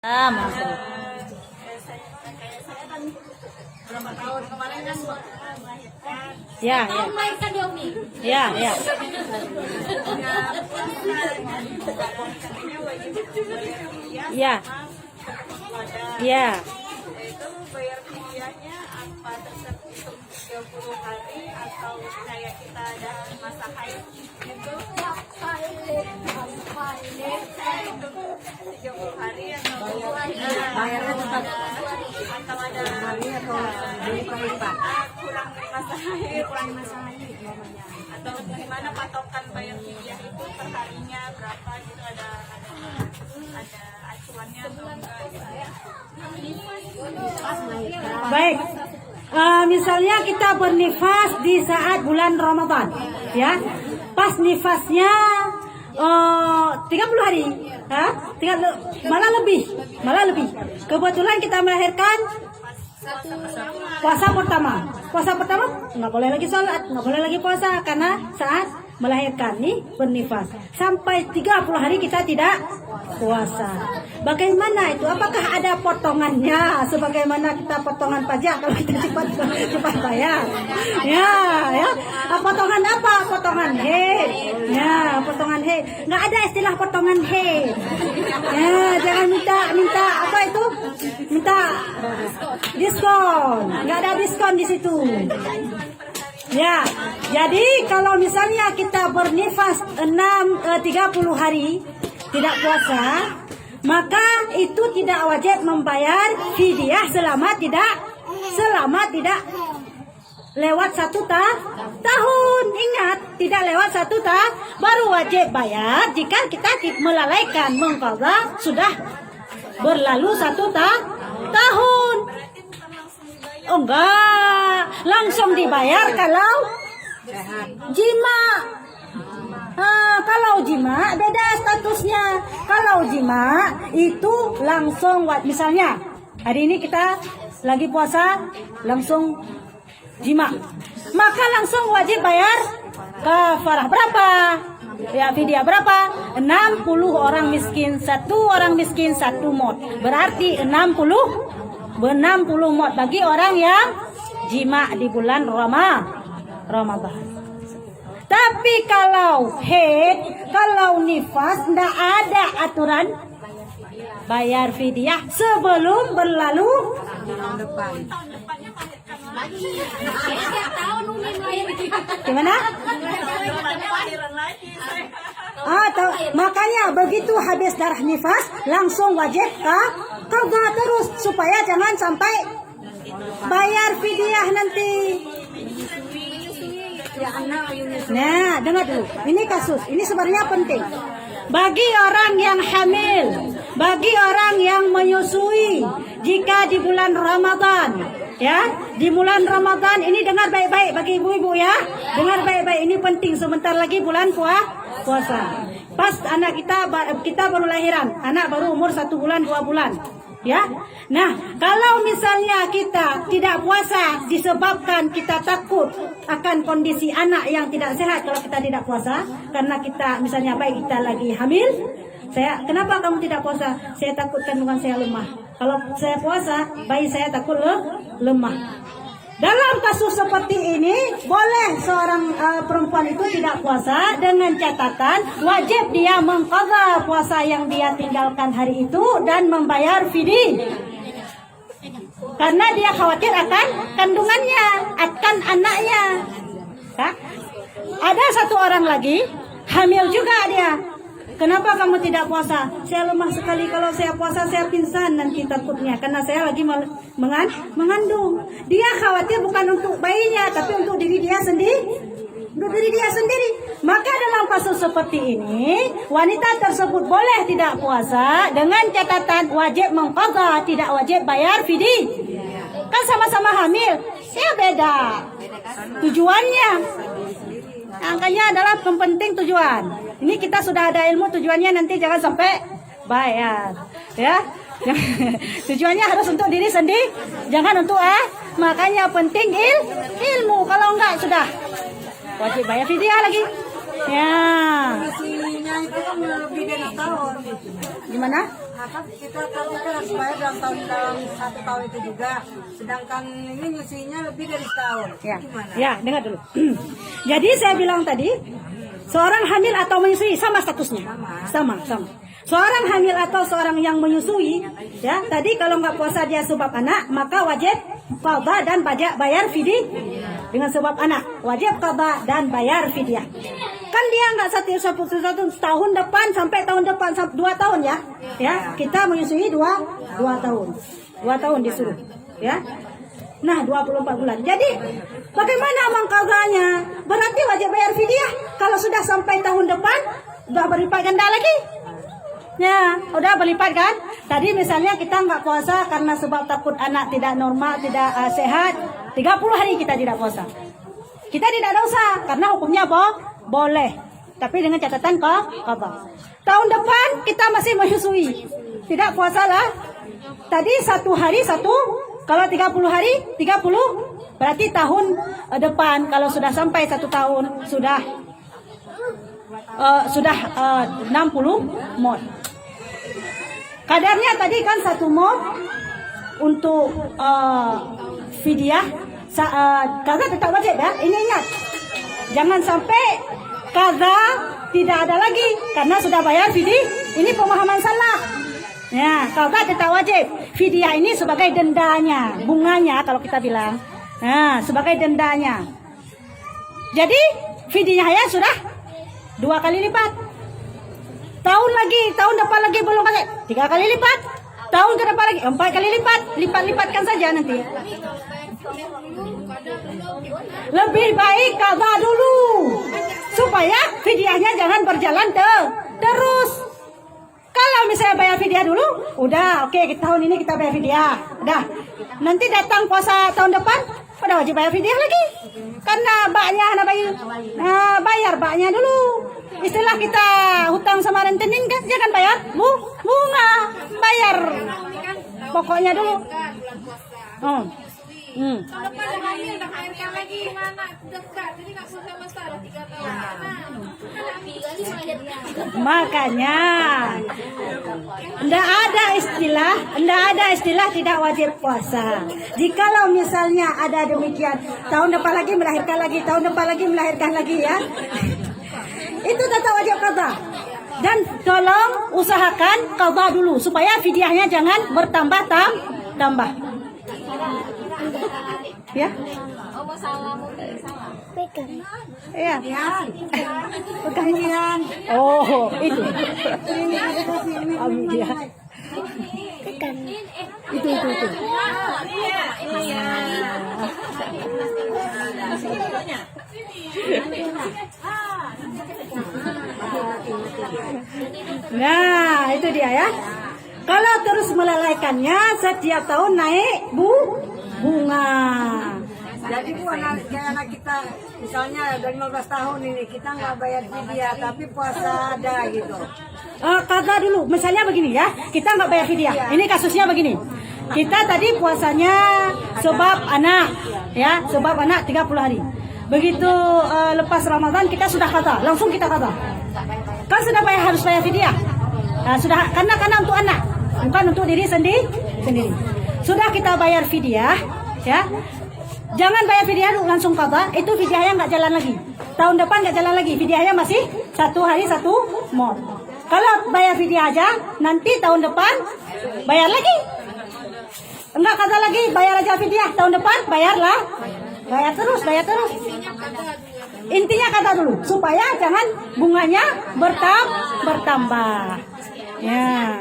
Mantap. Saya kan berapa tahun kemarin kan melahirkan. Ya, ya. Melahirkan dia Umi. Ya, ya. Ya. Ya. Itu bayar fidyahnya apa tetap hitung 30 hari atau kayak kita ada masa haid itu 30 hari atau Bayarnya tetap atau ada hari atau berlipat-lipat. kurang masa haid atau gimana patokan bayar fidyah itu per harinya berapa gitu ada acuannya atau enggak gitu ya. Baik. Misalnya kita bernifas di saat bulan Ramadan, ya. Pas nifasnya 30 hari, ha? Malah lebih. Kebetulan kita melahirkan puasa pertama nggak boleh lagi sholat, nggak boleh lagi puasa karena saat melahirkan nih bernifas sampai 30 hari kita tidak puasa. Bagaimana itu? Apakah ada potongannya sebagaimana kita potongan pajak kalau kita cepat bayar? Ya. Potongan apa? Potongan head. Ya, potongan head. Nggak ada istilah potongan head. Ya, jangan minta apa itu? Minta diskon. Nggak ada diskon di situ. Ya, jadi kalau misalnya kita bernifas 30 hari tidak puasa, maka itu tidak wajib membayar fidyah selama tidak lewat 1 tahun. Ingat, tidak lewat 1 tahun baru wajib bayar jika kita melalaikan mengqadha sudah berlalu 1 tahun. Oh enggak, langsung dibayar kalau jima. Kalau jima beda statusnya. Kalau jima itu langsung misalnya hari ini kita lagi puasa langsung jima, maka langsung wajib bayar kafarah berapa? Ya, fidyah berapa? 60 orang miskin, 1 orang miskin 1 mot. Berarti 60 mot bagi orang yang jima di bulan Ramadan. Tapi kalau haid, kalau nifas, tidak ada aturan bayar fidyah sebelum berlalu gimana? Makanya begitu habis darah nifas langsung wajib qadha terus supaya jangan sampai bayar fidyah nanti. Nah, dengar dulu. Ini kasus, ini sebenarnya penting. Bagi orang yang hamil, bagi orang yang menyusui, jika di bulan Ramadan, ya, di bulan Ramadan ini dengar baik-baik bagi ibu-ibu ya. Dengar baik-baik, ini penting, sebentar lagi bulan puasa. Pas anak kita baru lahiran, anak baru umur 1 bulan 2 bulan. Ya, nah kalau misalnya kita tidak puasa disebabkan kita takut akan kondisi anak yang tidak sehat kalau kita tidak puasa, karena kita misalnya baik kita lagi hamil, kenapa kamu tidak puasa? Saya takut kandungan saya lemah. Kalau saya puasa, bayi saya takut lemah. Dalam kasus seperti ini, boleh seorang perempuan itu tidak puasa dengan catatan wajib dia mengqadha puasa yang dia tinggalkan hari itu dan membayar fidyah. Karena dia khawatir akan kandungannya, akan anaknya. Ada 1 orang lagi, hamil juga dia. Kenapa kamu tidak puasa? Saya lemah sekali, kalau saya puasa saya pingsan nanti takutnya karena saya lagi mengandung. Dia khawatir bukan untuk bayinya tapi untuk diri dia sendiri. Maka dalam kasus seperti ini, wanita tersebut boleh tidak puasa dengan catatan wajib mengqadha, tidak wajib bayar fidyah. Kan sama-sama hamil, ya beda tujuannya. Angkanya adalah penting tujuan. Ini kita sudah ada ilmu tujuannya, nanti jangan sampai bayar, ya. Tujuannya harus untuk diri sendiri, jangan untuk makanya penting ilmu. Kalau enggak sudah wajib bayar fidyah lagi. Ya. Isinya itu kan lebih dari tahun. Gimana? Nah kan kita tahu kan harus bayar dalam 1 tahun itu juga. Sedangkan ini nyusuinya lebih dari setahun. Ya, Gimana? ya dengar dulu. Jadi saya bilang tadi, seorang hamil atau menyusui sama statusnya, sama. Seorang hamil atau seorang yang menyusui, ya tadi kalau nggak puasa dia sebab anak, maka wajib qadha dan bayar fidyah. Dengan sebab anak, wajib qadha dan bayar fidyah. Kan dia nggak satu tahun depan sampai tahun depan 2 tahun ya, kita menyusui 2 tahun, 2 tahun disuruh, ya. Nah 24 bulan. Jadi bagaimana mengqadhanya? Berarti wajib bayar fidyah. Kalau sudah sampai tahun depan, udah berlipat ganda lagi. Ya, udah berlipat kan? Tadi misalnya kita nggak puasa karena sebab takut anak tidak normal, tidak sehat, 30 hari kita tidak puasa. Kita tidak dosa karena hukumnya boleh. Tapi dengan catatan qadha. Tahun depan kita masih menyusui. Tidak puasa lah. Tadi 1 hari 1, kalau 30 hari 30, berarti tahun depan kalau sudah sampai 1 tahun sudah 60 mod. Kadarnya tadi kan 1 mod untuk fidyah. Qadha tetap wajib ya. Ini ingat, jangan sampai qadha tidak ada lagi karena sudah bayar fidyah. Ini pemahaman salah. Ya, qadha tetap wajib. Fidyah ini sebagai dendanya, bunganya kalau kita bilang. Nah, sebagai dendanya. Jadi fidyahnya sudah 2 kali lipat. Tahun depan lagi belum kasih 3 kali lipat. Tahun ke depan lagi 4 kali lipat. Lipat-lipatkan saja nanti. Lebih baik qadha dulu supaya fidyahnya jangan berjalan terus. Kalau misalnya bayar fidyah dulu, udah oke, tahun ini kita bayar fidyah. Udah. Nanti datang puasa tahun depan, udah wajib bayar fidyah lagi. Karena baknya anak bayi. Nah, bayar baknya dulu. Istilah kita hutang sama rentenir kan jangan bayar bunga, bayar pokoknya dulu. Kalau pada hamil udah melahirkan lagi anak dekat, jadi nggak puasa masalah 3 tahun. Makanya ndak ada istilah tidak wajib puasa. Jikalau misalnya ada demikian, tahun depan lagi melahirkan lagi, tahun depan lagi melahirkan lagi ya. Itu tetap wajib qadha. Dan tolong usahakan qadha dulu supaya fidyahnya jangan bertambah. Ya. Pegang. Iya. Pegang. Oh, itu. Dia. Pegang. Itu. Nah, itu dia ya. Kalau terus melalaikannya setiap tahun naik bunga. Jadi Bu, anak kita misalnya dari 15 tahun ini kita nggak bayar fidyah tapi puasa ada gitu. Qadha dulu. Misalnya begini ya, kita nggak bayar fidyah. Ini kasusnya begini. Kita tadi puasanya sebab anak, ya, sebab anak 30 hari. Begitu lepas Ramadan kita sudah qadha, langsung kita qadha. Kan sudah harus bayar fidyah. Sudah karena untuk anak, bukan untuk diri sendiri. Sudah kita bayar fidyah, ya. Jangan bayar fidyah dulu langsung qadha, itu fidyahnya nggak jalan lagi. Tahun depan nggak jalan lagi, fidyahnya masih 1 hari 1 mod. Kalau bayar fidyah aja, nanti tahun depan bayar lagi. Enggak qadha lagi, bayar aja fidyah. Tahun depan bayarlah. Bayar terus. Intinya qadha dulu supaya jangan bunganya bertambah. Ya.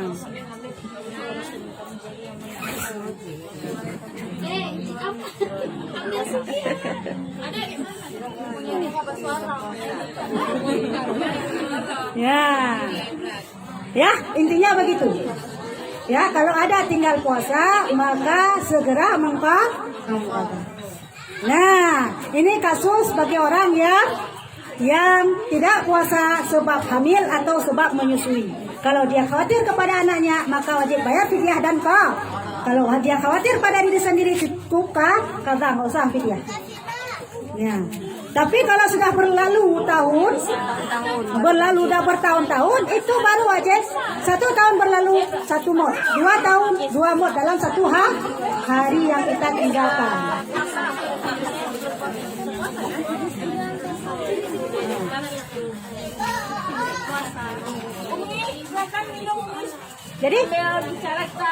Ya, intinya begitu. Ya, kalau ada tinggal puasa, maka segera mengqadha. Nah, ini kasus bagi orang yang tidak puasa sebab hamil atau sebab menyusui. Kalau dia khawatir kepada anaknya, maka wajib bayar fidyah dan qadha. Kalau dia khawatir pada diri sendiri, cukup qadha, nggak usah fidyah. Ya. Tapi kalau sudah berlalu tahun, udah bertahun-tahun, itu baru wajib. 1 tahun berlalu 1 mod, 2 tahun 2 mod dalam 1 hari yang kita tinggalkan. Jadi bicara kita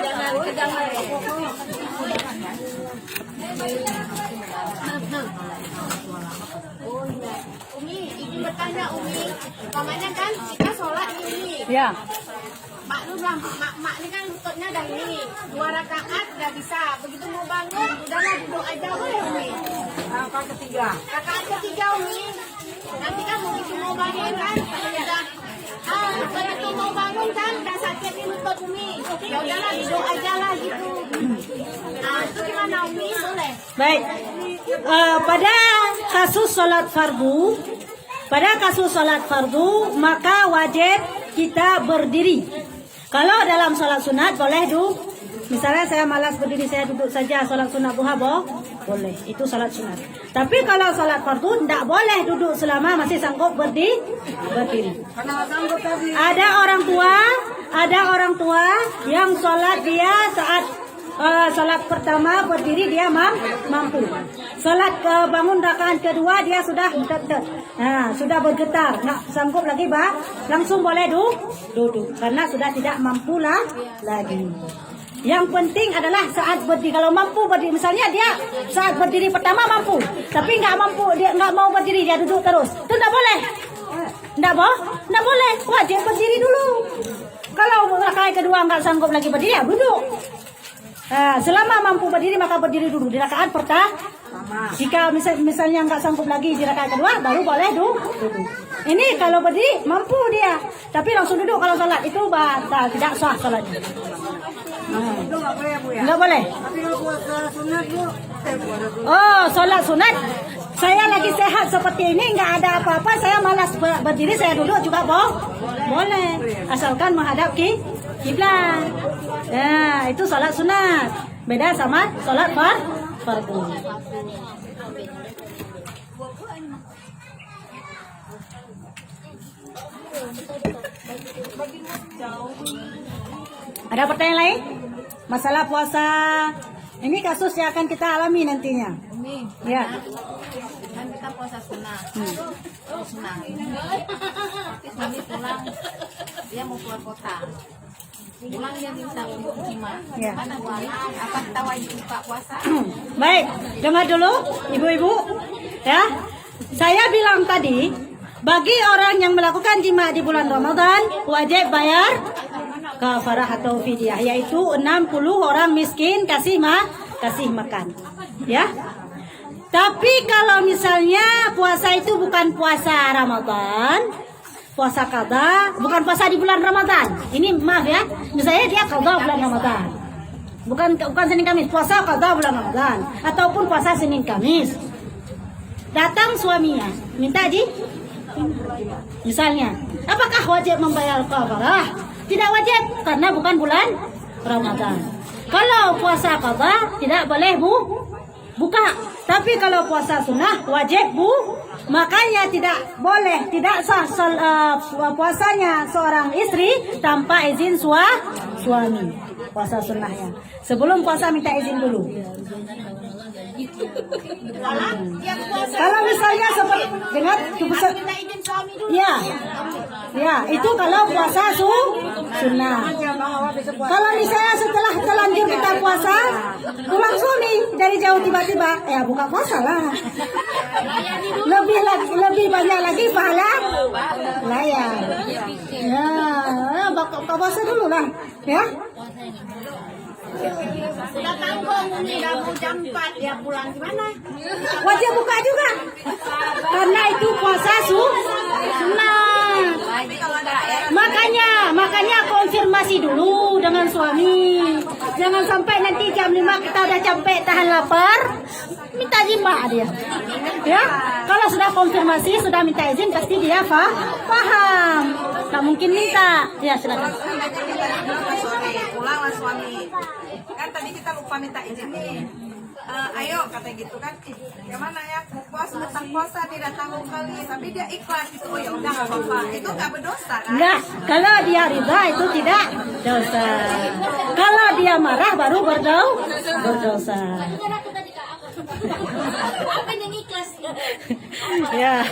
jangan kejangan. Umi, izin bertanya Umi, namanya kan kita sholat nih Umi. ya. Mak lu bilang, mak ini kan lututnya dah ini 2 rakaat udah bisa. Begitu mau bangun, udahlah duduk aja Umi. Rakaat ketiga. Rakaat ketiga Umi. Nanti kan begitu mau bangun kan, udah begitu mau bangun kan, udah sakit di lutut Umi. Ya udahlah duduk aja lah gitu. Nah itu gimana Umi, boleh? Baik. Pada kasus sholat fardu, maka wajib kita berdiri. Kalau dalam sholat sunat boleh misalnya saya malas berdiri, saya duduk saja sholat sunat duha boleh, itu sholat sunat. Tapi kalau sholat fardu tidak boleh duduk selama masih sanggup berdiri. Karena sanggup tadi. Ada orang tua yang sholat dia saat sholat pertama berdiri dia mampu. Sholat bangun rakaat kedua dia sudah sudah bergetar, nggak sanggup lagi langsung boleh duduk karena sudah tidak mampu lagi. Yang penting adalah saat berdiri, kalau mampu berdiri, misalnya dia saat berdiri pertama mampu, tapi nggak mampu, dia nggak mau berdiri, dia duduk terus, itu nggak boleh. Nggak boleh, wajib berdiri dulu. Kalau rakaat kedua nggak sanggup lagi berdiri, ya duduk. Selama mampu berdiri maka berdiri dulu di rakaat pertama. Jika misalnya nggak sanggup lagi di rakaat kedua, baru boleh duduk. Ini kalau berdiri mampu dia, tapi langsung duduk kalau sholat itu tidak sah sholatnya. Itu nggak boleh Bu ya? Nggak boleh. Tapi kalau puasa sunat Bu, Oh, sholat sunat. Saya lagi sehat seperti ini, nggak ada apa-apa, saya malas berdiri, saya duduk juga boleh. Asalkan menghadap kiblat. Ya, itu sholat sunat. Beda sama sholat fardu. Ada pertanyaan lain? Masalah puasa. Ini kasus yang akan kita alami nantinya. Umi, Ya. kan kita puasa sunnah. Sunnah. Tapi suami pulang, dia mau keluar kota. Pulang dia minta untuk jima. Ya. Mana boleh? Apa kita wajib buka puasa? Baik, dengar dulu ibu-ibu. Ya. Saya bilang tadi, bagi orang yang melakukan jima di bulan Ramadan wajib bayar kafarah atau fidyah, yaitu 60 orang miskin kasih makan. Ya. Tapi kalau misalnya puasa itu bukan puasa Ramadan, puasa qada, bukan puasa di bulan Ramadan. Ini maaf ya, misalnya dia qada bulan Ramadan. Bukan Senin Kamis, puasa qada bulan Ramadan ataupun puasa Senin Kamis. Datang suaminya, minta misalnya, apakah wajib membayar kafarah? Tidak wajib karena bukan bulan Ramadan. Kalau puasa qada tidak boleh buka. Tapi kalau puasa sunnah wajib Makanya tidak boleh, tidak sah puasanya seorang istri tanpa izin suami. Puasa sunnahnya. Sebelum puasa minta izin dulu. Kalau misalnya seperti dengan Minta izin suami dulu. ya itu kalau puasa sunnah. Kalau misalnya setelah terlanjur kita puasa, pulang suami dari jauh tiba-tiba, ya buka puasa lah. Lebih banyak lagi pahala layar. Ya, buka puasa dulu lah, ya. Sudah tanggung Umi, udah mau jam 4 dia pulang gimana? Wajib buka juga, karena itu puasa sunnah. Makanya konfirmasi dulu dengan suami. Jangan sampai nanti jam 5 kita udah capek tahan lapar, minta jima dia. Ya, kalau sudah konfirmasi, sudah minta izin, pasti dia paham. Tak mungkin minta. Ya, silakan. Pulanglah suami. Kan tadi kita lupa minta izin nih. ayo kata gitu kan, gimana ya puasa tentang puasa tidak tanggung kali, tapi dia ikhlas gitu, oh ya udah nggak apa-apa, itu nggak berdosa kan? Enggak, kalau dia ridha itu tidak dosa. Kalau dia marah baru berdosa. Apa yang ikhlas? Ya.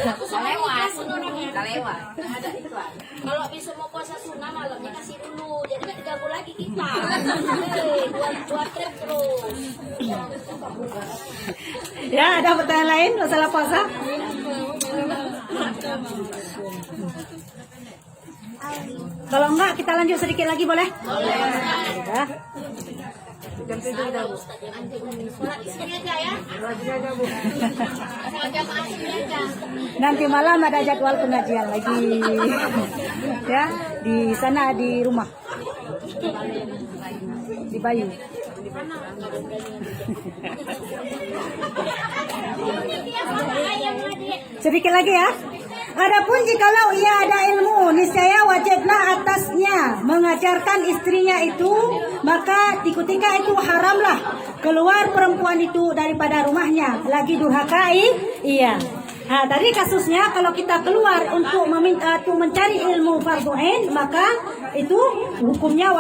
Lewat. Ada iklan. Kalau bisa mau puasa sunnah malamnya kasih dulu, jadi nggak diganggu lagi kita. Buat trip terus. Ya, ada pertanyaan lain masalah puasa? Kalau enggak kita lanjut sedikit lagi boleh? Ya. Jam 7 udah Bu. Sholat di sini aja ya. Sholat jamaah sini aja. Nanti malam ada jadwal pengajian lagi. Ya, di sana di rumah. Di Bayu. Sedikit lagi ya. Adapun jikalau ia ada ilmu, niscaya wajiblah atasnya mengajarkan istrinya itu, maka di ketika itu haramlah keluar perempuan itu daripada rumahnya, lagi durhaka iya. Nah, tadi kasusnya kalau kita keluar untuk mencari ilmu fardhu ain, maka itu hukumnya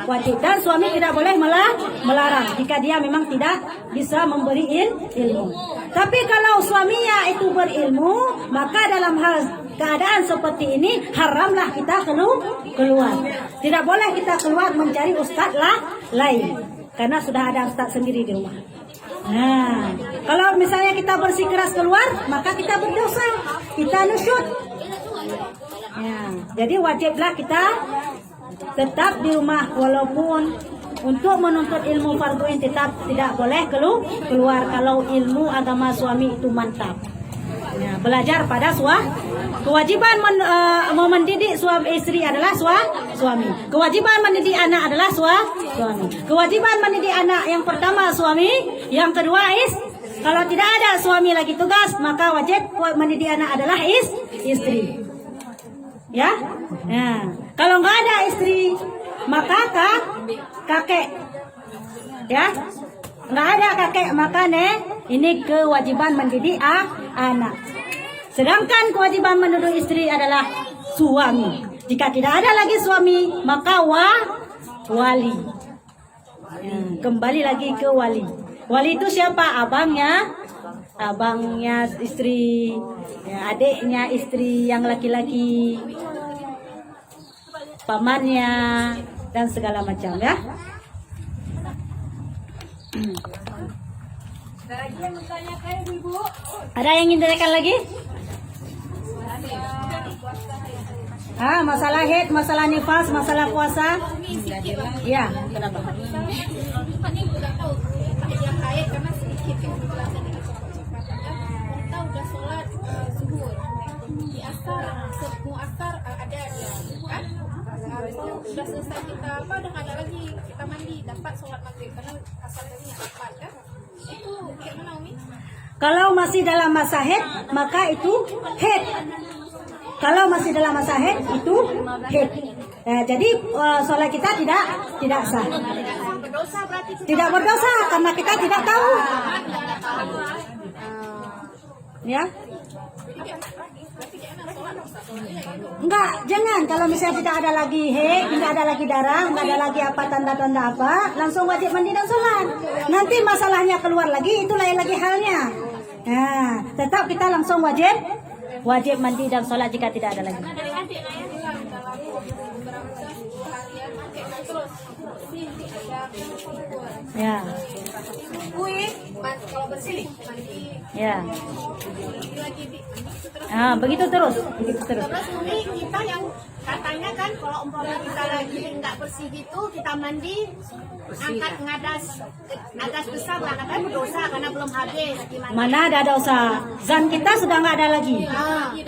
wajib dan suami tidak boleh melarang jika dia memang tidak bisa memberi ilmu. Tapi kalau suaminya itu berilmu, maka dalam hal keadaan seperti ini haramlah kita keluar. Tidak boleh kita keluar mencari ustadz lain karena sudah ada ustadz sendiri di rumah. Nah, kalau misalnya kita bersikeras keluar, maka kita berdosa, kita nusyud. Ya, jadi wajiblah kita tetap di rumah walaupun untuk menuntut ilmu fardhu ain tetap tidak boleh keluar kalau ilmu agama suami itu mantap. Ya, belajar pada kewajiban mendidik suami istri adalah suami. Kewajiban mendidik anak adalah suami. Kewajiban mendidik anak yang pertama suami, yang kedua kalau tidak ada suami lagi tugas, maka wajib mendidik anak adalah istri. Ya? Ya. Kalau nggak ada istri, maka kakek. Ya? Nggak ada kakek, maka ini kewajiban mendidik anak. Sedangkan kewajiban mendidik istri adalah suami. Jika tidak ada lagi suami, maka wali. Ya, kembali lagi ke wali. Wali itu siapa? Abangnya istri, ya, adiknya istri yang laki-laki, pamannya, dan segala macam ya. Ada yang ingin ditanyakan lagi? Masalah haid, masalah nifas, masalah puasa. Ya, kenapa? Ini udah tahu yang kaya karena sedikit yang penjelasan dari kita udah sholat subuh di asar, sebelum asar ada kan? Udah selesai kita udah nggak ada lagi kita mandi dapat sholat maghrib karena asar tadi dapat kan? Itu gimana Umi? Kalau masih dalam masa haid, maka itu haid. Kalau masih dalam masa haid, itu haid. Jadi sholat kita tidak sah. Berdosa berarti Tidak berdosa karena kita tidak tahu. Ya? Enggak, jangan. Kalau misalnya tidak ada lagi haid, tidak ada lagi darah, tidak ada lagi apa tanda-tanda apa, langsung wajib mandi dan sholat. Nanti masalahnya keluar lagi, itu lain lagi halnya. Nah, tetap kita langsung wajib mandi dan sholat jika tidak ada lagi. Ya. Kalau bersih mandi Ya. lagi Begitu terus. Terus Umi kita yang katanya kan kalau umpama kita lagi nggak bersih gitu kita mandi angkat ngadas besar lah kan berdosa karena belum habis gimana? Mana ada dosa? Zan kita sudah nggak ada lagi.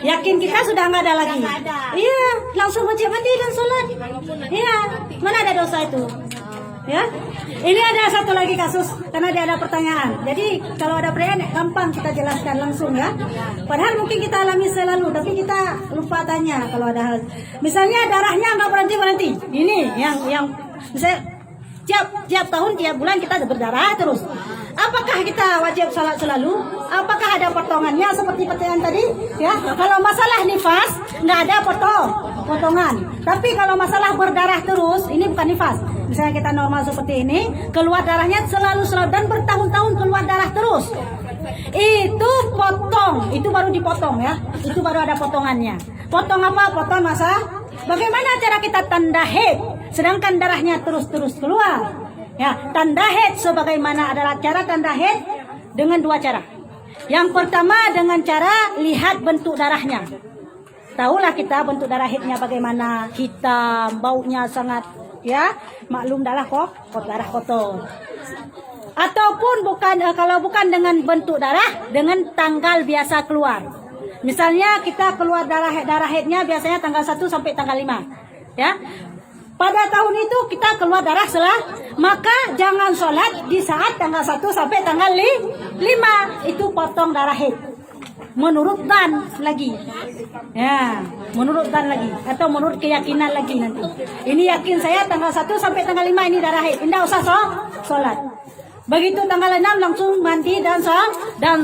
Yakin kita sudah nggak ada lagi. Nggak ada. Iya, langsung wajib mandi dan sholat. Iya, mana ada dosa itu? Ya, ini ada satu lagi kasus karena dia ada pertanyaan. Jadi kalau ada pertanyaan gampang kita jelaskan langsung ya. Padahal mungkin kita alami selalu, tapi kita lupa tanya kalau ada hal. Misalnya darahnya nggak berhenti. Ini yang misalnya tiap tahun tiap bulan kita berdarah terus. Apakah kita wajib sholat selalu? Apakah ada potongannya seperti pertanyaan tadi? Ya, kalau masalah nifas nggak ada potongan. Tapi kalau masalah berdarah terus, ini bukan nifas. Misalnya kita normal seperti ini, keluar darahnya selalu dan bertahun-tahun keluar darah terus. Itu potong, itu baru dipotong ya. Itu baru ada potongannya. Potong apa? Potong masa. Bagaimana cara kita tanda haid sedangkan darahnya terus-terus keluar? Ya, tanda haid sebagaimana adalah cara tanda haid dengan dua cara. Yang pertama dengan cara lihat bentuk darahnya. Tahulah kita bentuk darah haidnya bagaimana, hitam, baunya sangat ya, maklum darah darah kotor. Ataupun kalau bukan dengan bentuk darah, dengan tanggal biasa keluar. Misalnya kita keluar darah haidnya biasanya tanggal 1 sampai tanggal 5. Ya. Pada tahun itu kita keluar darah maka jangan sholat di saat tanggal 1 sampai tanggal 5. Itu potong darah haid. Menurut dan lagi. Ya, menurut dan lagi. Atau menurut keyakinan lagi nanti. Ini yakin saya tanggal 1 sampai tanggal 5 ini darah haid. Tidak usah sholat. Begitu tanggal 6 langsung mandi dan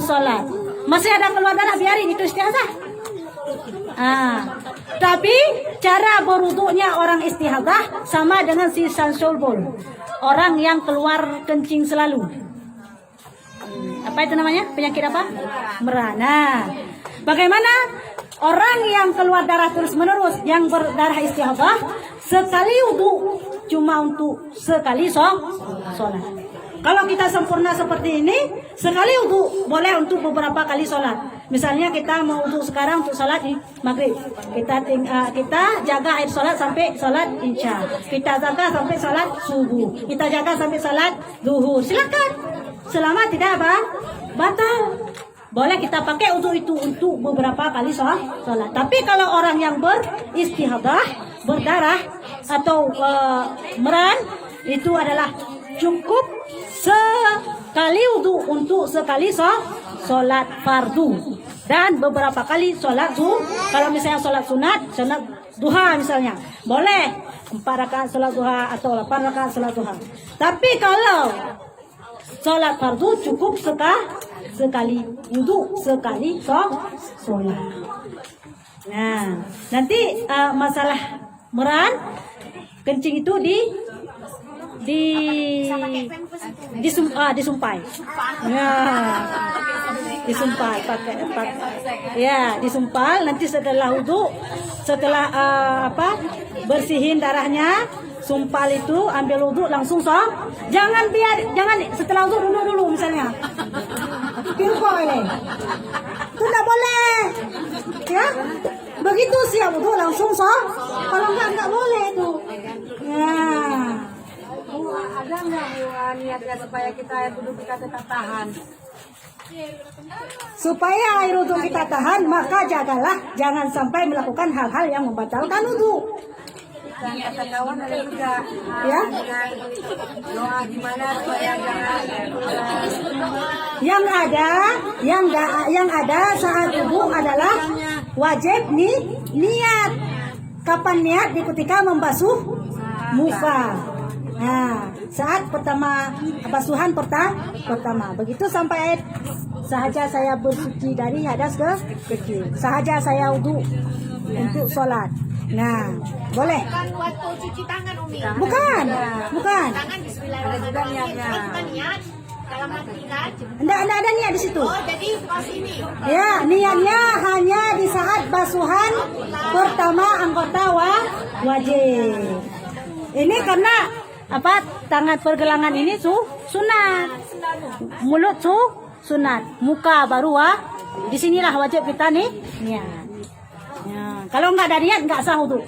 sholat. Masih ada keluar darah, biarin itu istihadah. Tapi cara berwuduknya orang istihadah sama dengan si sansolbol, orang yang keluar kencing selalu. Apa itu namanya? Penyakit apa? Merana. Bagaimana orang yang keluar darah terus menerus, yang berdarah istihadah, sekali wuduk cuma untuk sekali sholat. Kalau kita sempurna seperti ini, sekali wudhu boleh untuk beberapa kali sholat. Misalnya kita mau wudhu sekarang untuk sholat maghrib, kita jaga air sholat sampai sholat isya, kita jaga sampai sholat subuh, kita jaga sampai sholat duhur. Silakan, selama tidak batal, boleh kita pakai wudhu itu untuk beberapa kali sholat. Tapi kalau orang yang beristihadah, berdarah atau meran, itu adalah cukup sekali wudhu untuk sekali sholat fardu dan beberapa kali sholat zuhur. Kalau misalnya sholat sunat duha misalnya, boleh 4 rakaat sholat duha atau 8 rakaat sholat duha. Tapi kalau sholat fardu cukup sekali wudhu, sekali sholat. Nah, nanti masalah meran kencing itu disumpai. Ya. Disumpal pakai ya, disumpal nanti setelah wudu, setelah bersihin darahnya, sumpal itu ambil wudu langsung jangan setelah wudu dulu misalnya. Pirko ini. Itu enggak boleh. Ya. Begitu siap wudu langsung kalau enggak boleh itu. Ya. Ada nggak niatnya supaya kita air wudhu kita tetap tahan? Supaya air wudhu kita tahan, maka jagalah jangan sampai melakukan hal-hal yang membatalkan wudhu. Dan kata kawan ada juga Ya. doa gimana supaya jangan yang ada saat wudhu adalah wajib niat. Kapan niat? Ketika membasuh muka. Nah, saat basuhan pertama. Begitu sampai air sahaja saya bersuci dari hadas ke kecil. Sahaja saya wudhu untuk sholat. Nah, boleh. Bukan waktu cuci tangan, Umi. Bukan. Tangan bismillahirrahmanirrahim. Bukan niat. Dalam hati kan? Enggak ada niat di situ. Oh, jadi pas ini. Ya, niatnya hanya di saat basuhan pertama anggota wajib. Ini karena tangan pergelangan ini sunat, mulut sunat, muka baru disinilah wajib kita niat. Ya. Kalau nggak ada niat nggak sah wudhu.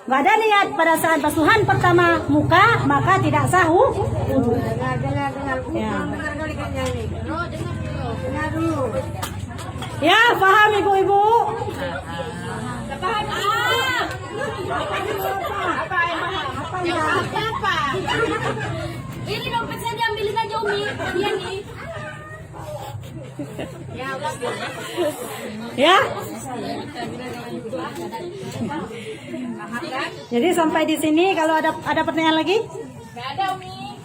Nggak ada niat pada saat basuhan pertama muka, maka tidak sah wudhu. Ya. dengar dulu. Ya, paham ibu-ibu? Apa? Ini dompet saya diambilin aja, Umi. Iya nih. Ya. Jadi sampai di sini, kalau ada pertanyaan lagi? Gak ada, Umi.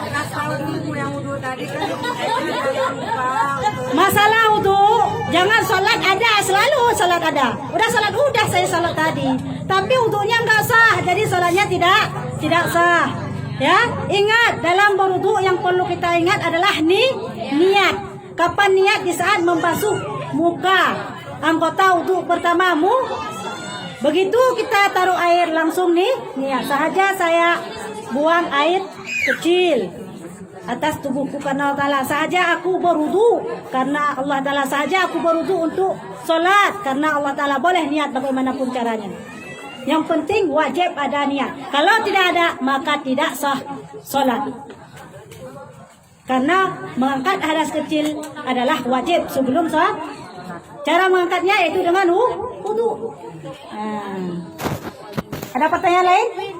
Kasih tahu dulu yang wudhu tadi kan. Jangan lupa. Masalah wudu, jangan sholat ada, selalu sholat ada. Udah sholat, udah saya sholat tadi. Tapi wudunya nggak sah, jadi sholatnya tidak sah. Ya, ingat dalam berwudu yang perlu kita ingat adalah niat. Kapan niat? Di saat membasuh muka. Anggota wudu pertamamu. Begitu kita taruh air langsung niat. Sahaja saya buang air kecil atas tubuhku karena Allah Ta'ala sahaja aku berwudu, karena Allah Ta'ala sahaja aku berwudu untuk sholat, karena Allah Ta'ala boleh niat bagaimanapun caranya. Yang penting wajib ada niat. Kalau tidak ada maka tidak sah sholat. Karena mengangkat hadas kecil adalah wajib sebelum sholat. Cara mengangkatnya yaitu dengan wudu. Ada pertanyaan lain?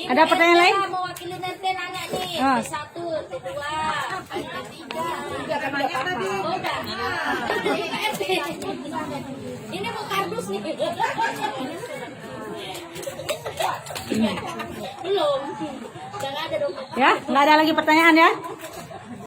Ada pertanyaan lain? Mewakili nanti nanya nih. Ah. 1, 2, 3. Ini mau kardus nih. Belum. Jangan ada dong. Ya, nggak ada lagi pertanyaan ya?